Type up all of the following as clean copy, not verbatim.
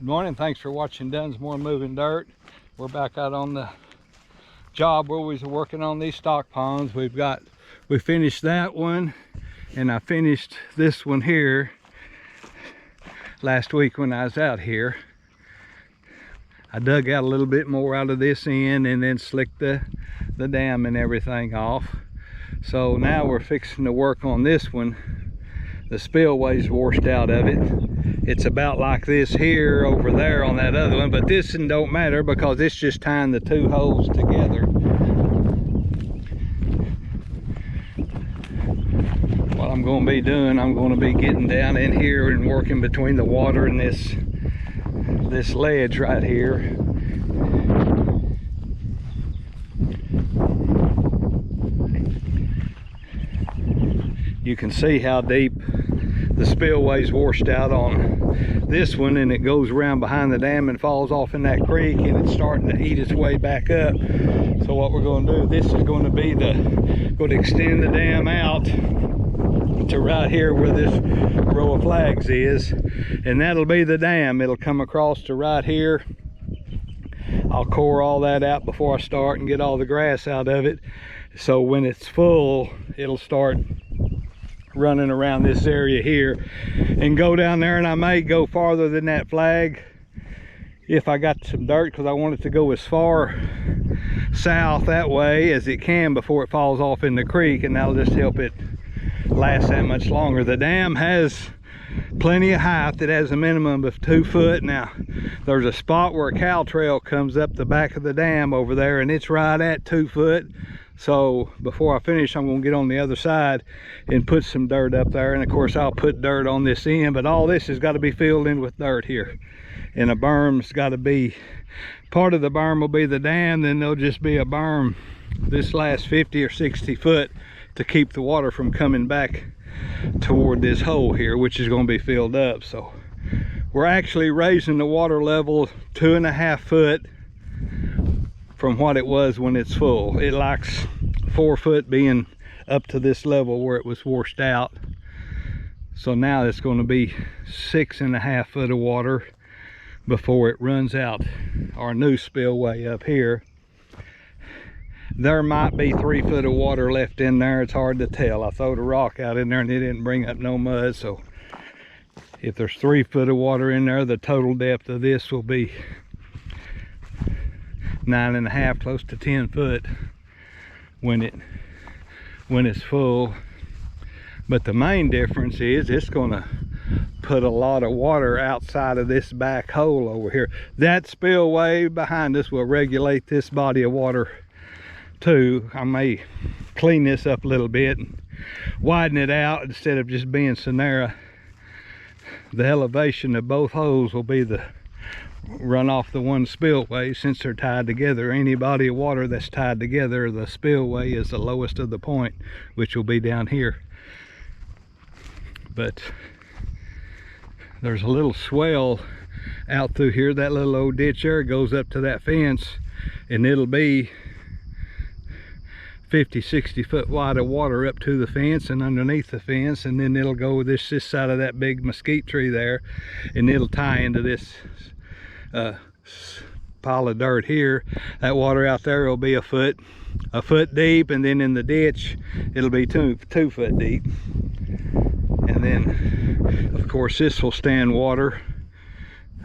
Good morning, thanks for watching Dunsmore Moving Dirt. We're back out on the job where we was working on these stock ponds. We finished that one, and I finished this one here last week when I was out here. I dug out a little bit more out of this end and then slicked the dam and everything off. So now we're fixing to work on this one. The spillway's washed out of it. It's about like this here over there on that other one, but this one don't matter because it's just tying the two holes together. What I'm going to be doing, I'm going to be getting down in here and working between the water and this ledge right here. You can see how deep the spillway's washed out on this one, and it goes around behind the dam and falls off in that creek, and it's starting to eat its way back up. So what we're going to do, this is going to be going to extend the dam out to right here where this row of flags is, and that'll be the dam. It'll come across to right here. I'll core all that out before I start and get all the grass out of it, so when it's full it'll start running around this area here and go down there. And I may go farther than that flag if I got some dirt, because I want it to go as far south that way as it can before it falls off in the creek, and that'll just help it last that much longer. The dam has plenty of height. It has a minimum of 2 foot. Now there's a spot where a cow trail comes up the back of the dam over there, and it's right at 2 foot. So before I finish, I'm going to get on the other side and put some dirt up there. And of course I'll put dirt on this end, but all this has got to be filled in with dirt here. And a berm's got to be, part of the berm will be the dam, then there'll just be a berm this last 50 or 60 foot to keep the water from coming back toward this hole here, which is going to be filled up. So we're actually raising the water level 2.5 foot from what it was when it's full. It likes 4 foot being up to this level where it was washed out. So now it's going to be 6.5 foot of water before it runs out our new spillway up here. There might be 3 foot of water left in there. It's hard to tell. I throwed a rock out in there and it didn't bring up no mud. So if there's 3 foot of water in there, the total depth of this will be 9.5, close to 10 foot when it's full. But the main difference is it's going to put a lot of water outside of this back hole over here. That spillway behind us will regulate this body of water too. I may clean this up a little bit and widen it out instead of just being so narrow. The elevation of both holes will be the run off the one spillway. Since they're tied together, any body of water that's tied together, the spillway is the lowest of the point, which will be down here. But there's a little swell out through here. That little old ditch there goes up to that fence, and it'll be 50-60 foot wide of water up to the fence and underneath the fence, and then it'll go this side of that big mesquite tree there, and it'll tie into this pile of dirt here. That water out there will be a foot deep, and then in the ditch it'll be two foot deep. And then of course this will stand water.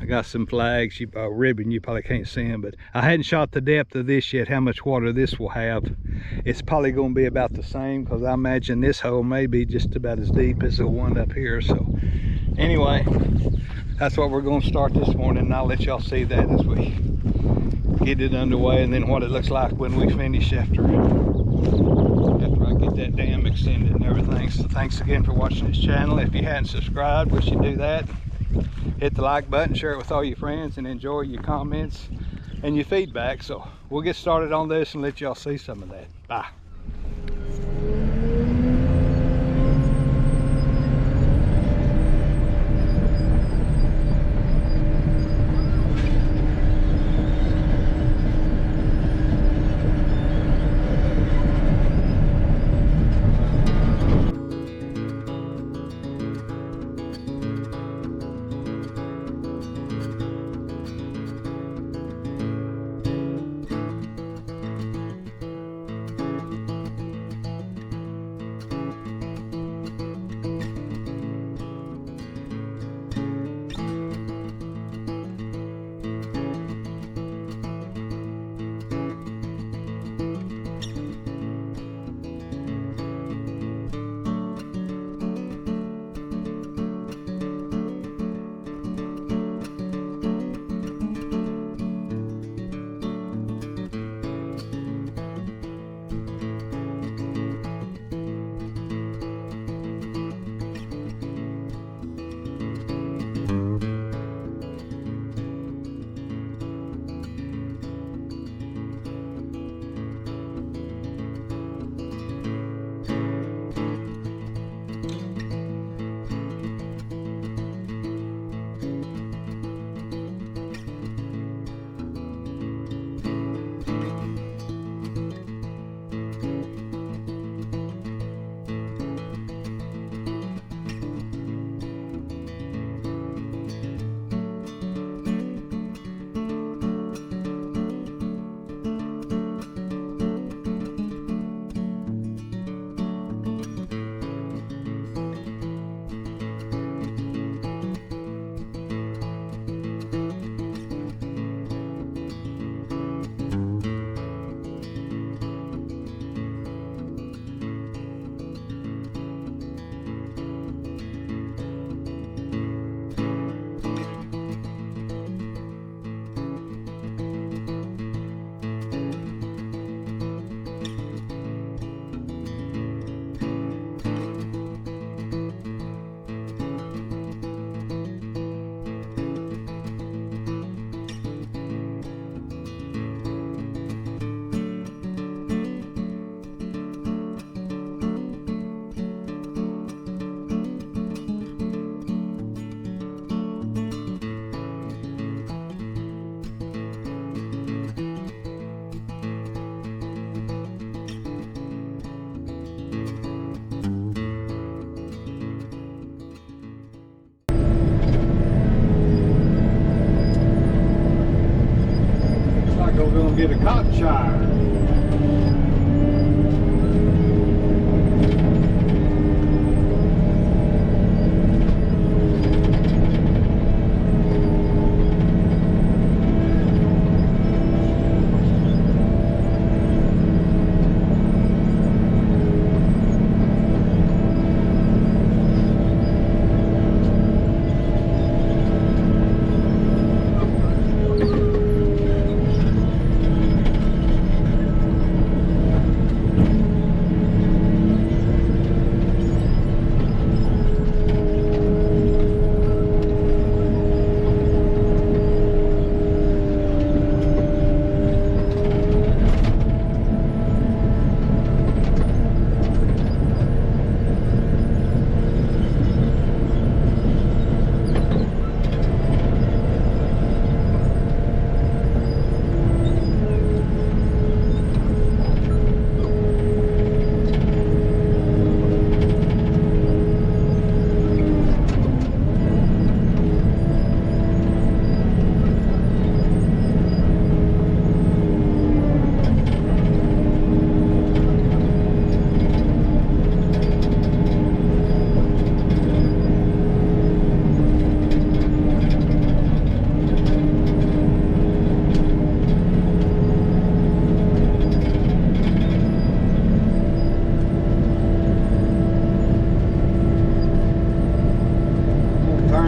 I got some flags, ribbon, you probably can't see them, but I hadn't shot the depth of this yet, how much water this will have. It's probably going to be about the same, because I imagine this hole may be just about as deep as the one up here. So anyway, that's what we're going to start this morning, and I'll let y'all see that as we get it underway, and then what it looks like when we finish after I get that dam extended and everything. So thanks again for watching this channel. If you hadn't subscribed, we should do that. Hit the like button, share it with all your friends, and enjoy your comments and your feedback. So we'll get started on this and let y'all see some of that. Bye. gonna get a cotton shire.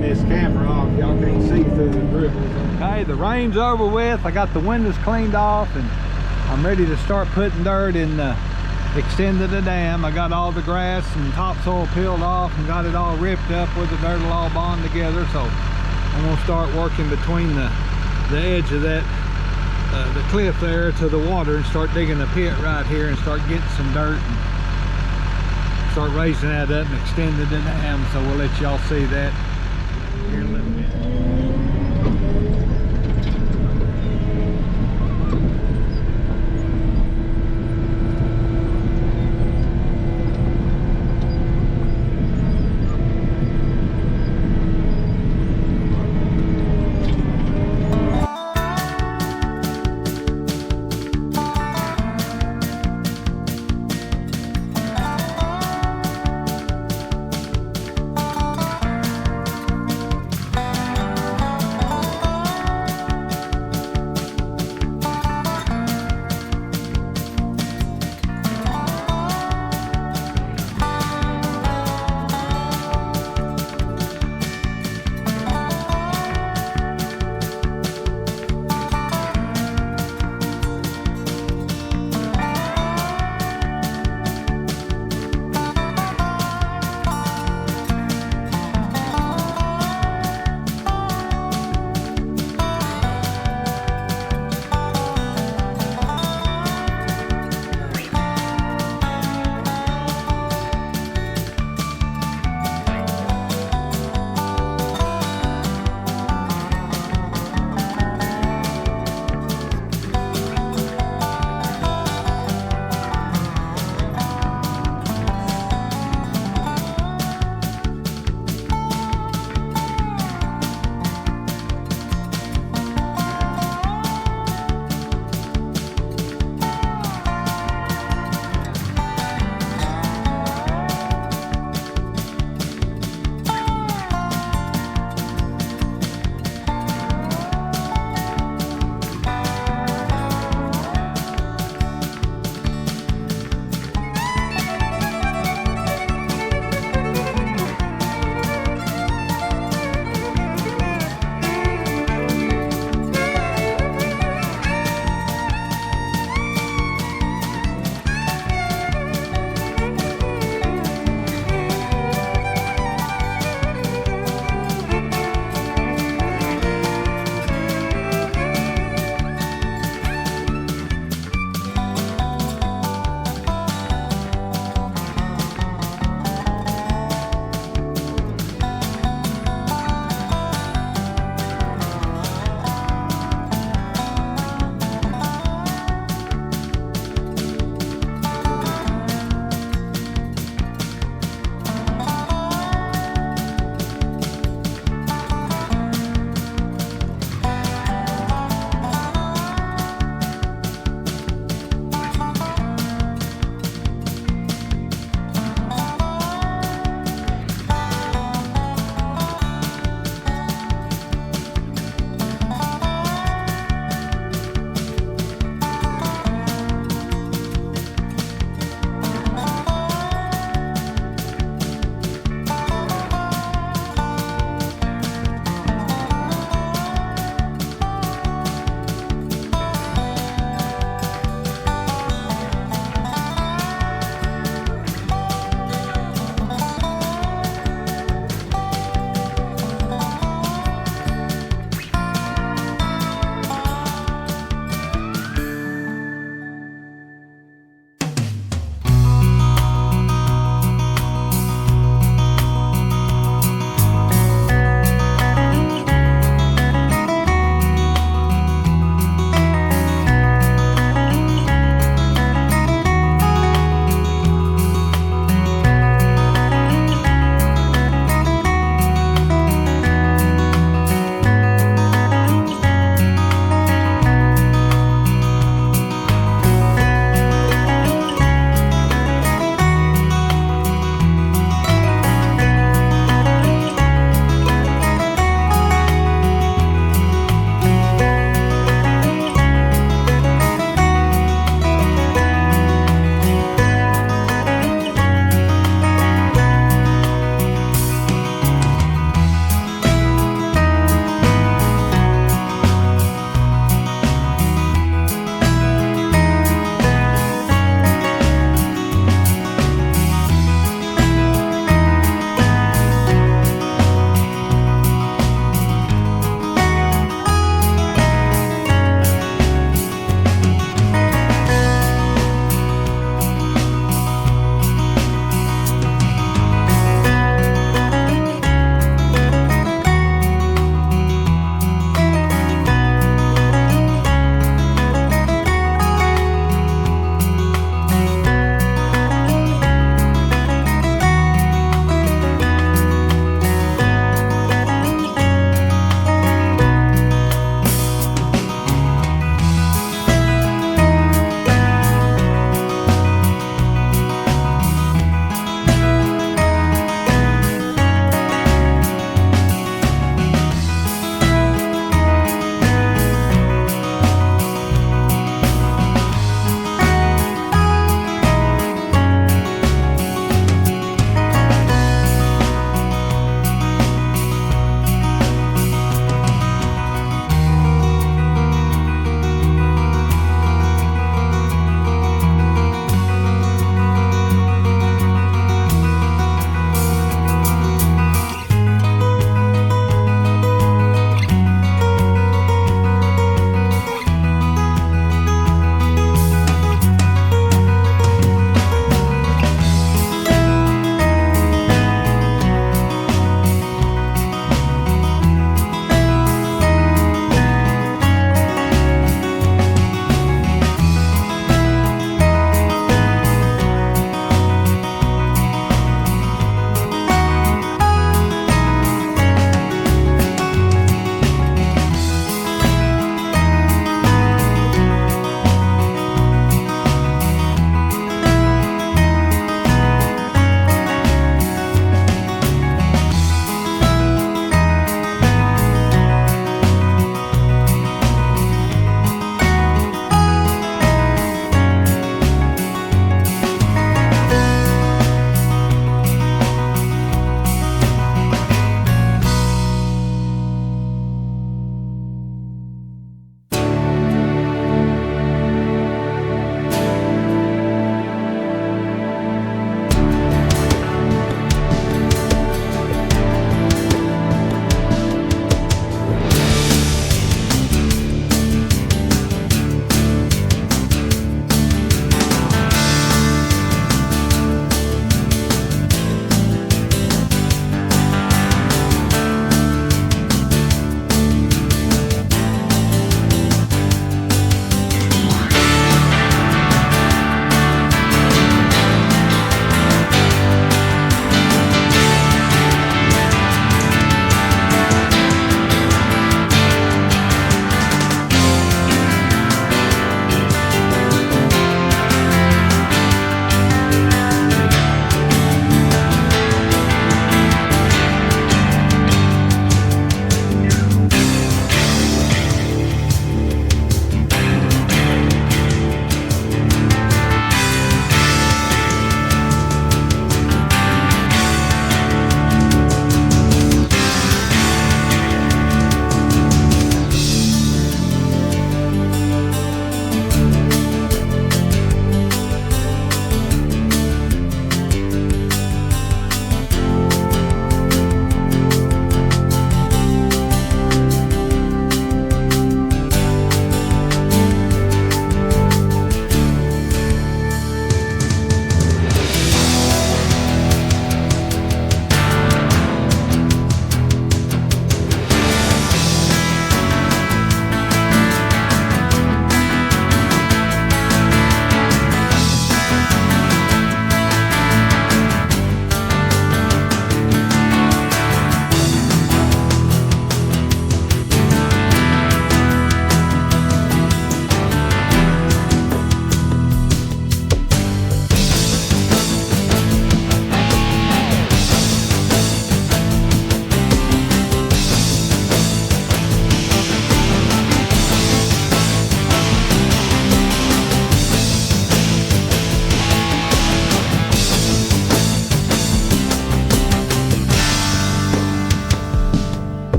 This camera off, y'all can't see through the dribbles. Okay, the rain's over with. I got the windows cleaned off and I'm ready to start putting dirt in the extend of the dam. I got all the grass and topsoil peeled off and got it all ripped up where the dirt will all bond together. So I'm gonna start working between the edge of that the cliff there to the water and start digging a pit right here and start getting some dirt and start raising that up and extending the dam. So we'll let y'all see that here in a little bit.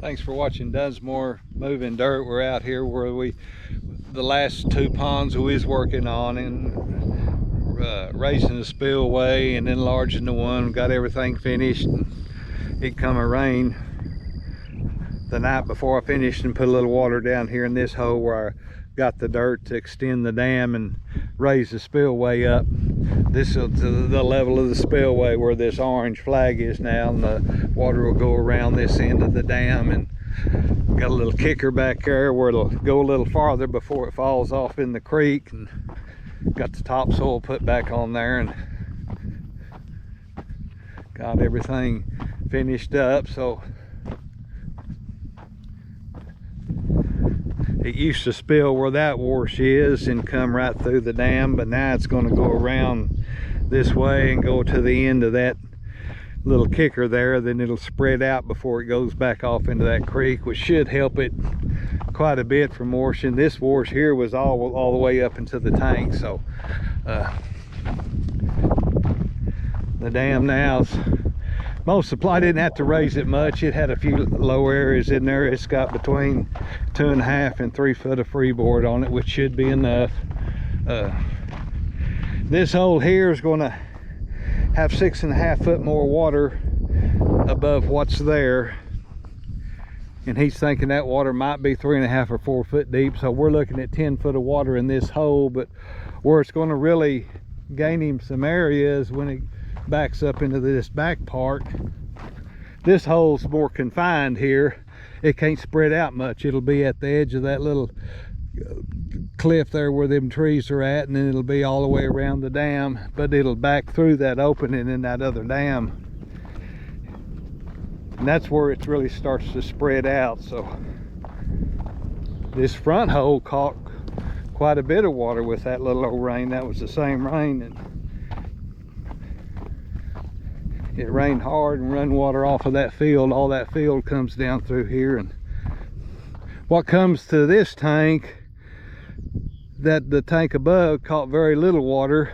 Thanks for watching Dunsmore Moving Dirt. We're out here where the last 2 ponds we was working on, and raising the spillway and enlarging the one. Got everything finished. And it come a rain the night before I finished and put a little water down here in this hole where I got the dirt to extend the dam and raise the spillway up. This is the level of the spillway where this orange flag is now, and the water will go around this end of the dam, and got a little kicker back there where it'll go a little farther before it falls off in the creek, and got the topsoil put back on there and got everything finished up. So it used to spill where that wash is and come right through the dam, but now it's going to go around this way and go to the end of that little kicker there. Then it'll spread out before it goes back off into that creek, which should help it quite a bit from washing. This wash here was all the way up into the tank, so the dam now's most supply. Didn't have to raise it much. It had a few low areas in there. It's got between 2.5 and 3 foot of freeboard on it, which should be enough. This hole here is going to have 6.5 foot more water above what's there, and he's thinking that water might be 3.5 or 4 foot deep. So we're looking at 10 foot of water in this hole, but where it's going to really gain him some areas when it backs up into this back part. This hole's more confined here. It can't spread out much. It'll be at the edge of that little cliff there where them trees are at, and then it'll be all the way around the dam, but it'll back through that opening in that other dam, and that's where it really starts to spread out. So this front hole caught quite a bit of water with that little old rain. That was the same rain, and it rained hard and run water off of that field. All that field comes down through here, and what comes to this tank, that the tank above caught very little water,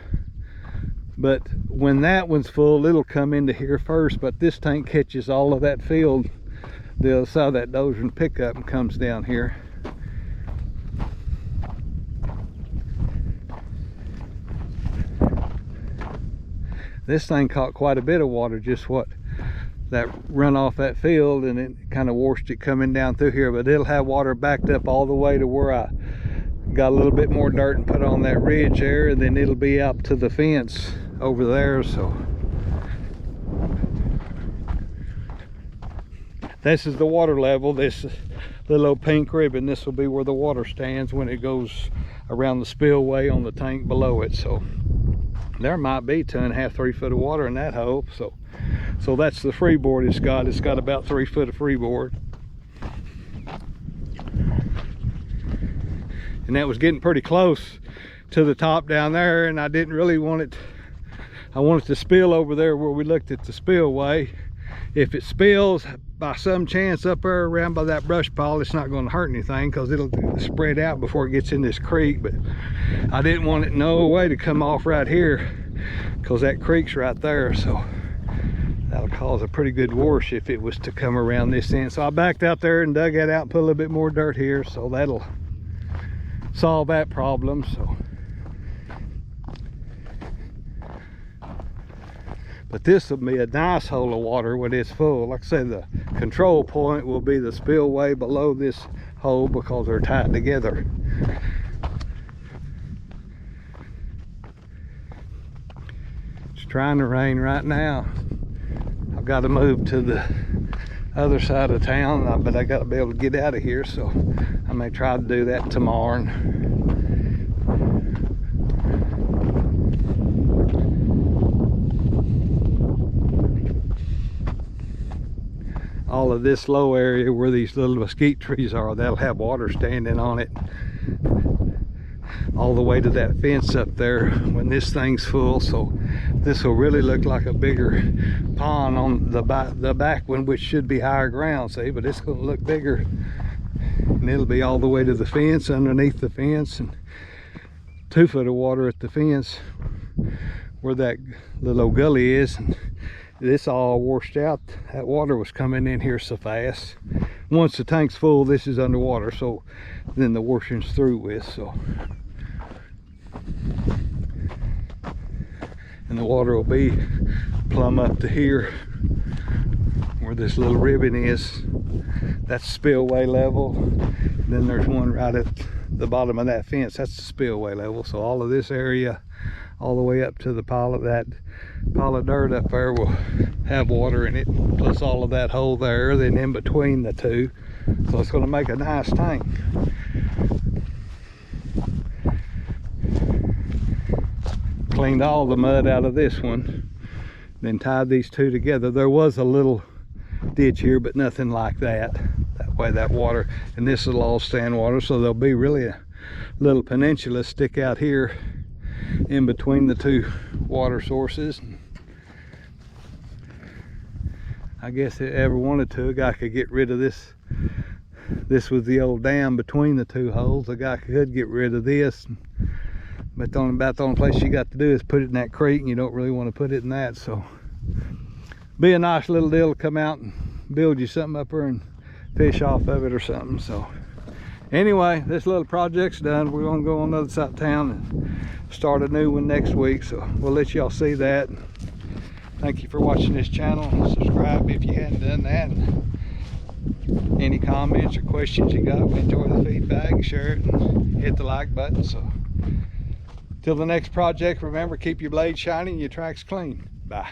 but when that one's full it'll come into here first. But this tank catches all of that field, the other side of that Dozer and pickup, and comes down here. This thing caught quite a bit of water, just what that run off that field, and it kind of washed it coming down through here. But it'll have water backed up all the way to where I got a little bit more dirt and put on that ridge there, and then it'll be up to the fence over there. So this is the water level. This little old pink ribbon, this will be where the water stands when it goes around the spillway on the tank below it. So there might be 2.5, 3 foot of water in that hole. So that's the freeboard it's got. It's got about 3 foot of freeboard. And that was getting pretty close to the top down there, and I didn't really want it. I want it to spill over there where we looked at the spillway. If it spills by some chance up there around by that brush pile, it's not going to hurt anything because it'll spread out before it gets in this creek. But I didn't want it no way to come off right here because that creek's right there. So that'll cause a pretty good wash if it was to come around this end. So I backed out there and dug that out and put a little bit more dirt here, so that'll solve that problem. So, but this will be a nice hole of water when it's full. Like I said, the control point will be the spillway below this hole because they're tied together. It's trying to rain right now. I've got to move to the other side of town, but I got to be able to get out of here, so I may try to do that tomorrow. All of this low area where these little mesquite trees are, that'll have water standing on it all the way to that fence up there when this thing's full. So this will really look like a bigger pond on the back one, which should be higher ground, see, but it's going to look bigger, and it'll be all the way to the fence, underneath the fence, and 2 foot of water at the fence where that little old gully is. And this all washed out. That water was coming in here so fast. once the tank's full, this is underwater, so then the washing's through with. So, and the water will be plumb up to here where this little ribbon is. That's spillway level. Then there's one right at the bottom of that fence. That's the spillway level. So all of this area all the way up to the pile of dirt up there will have water in it, plus all of that hole there, then in between the two. So it's going to make a nice tank. Cleaned all the mud out of this one, then tied these two together. There was a little ditch here, but nothing like that. That way that water, and this will all stand water, so there'll be really a little peninsula stick out here in between the two water sources. I guess if ever wanted to, a guy could get rid of this. This was the old dam between the two holes. A guy could get rid of this, but about the only place you got to do is put it in that creek, and you don't really want to put it in that. So be a nice little deal to come out and build you something up there and fish off of it or something. So anyway, this little project's done. We're going to go on the other side of town and start a new one next week, so we'll let y'all see that. Thank you for watching this channel. Subscribe if you hadn't done that. Any comments or questions you got, we enjoy the feedback. Share it and hit the like button. So till the next project, remember, keep your blade shiny and your tracks clean. Bye.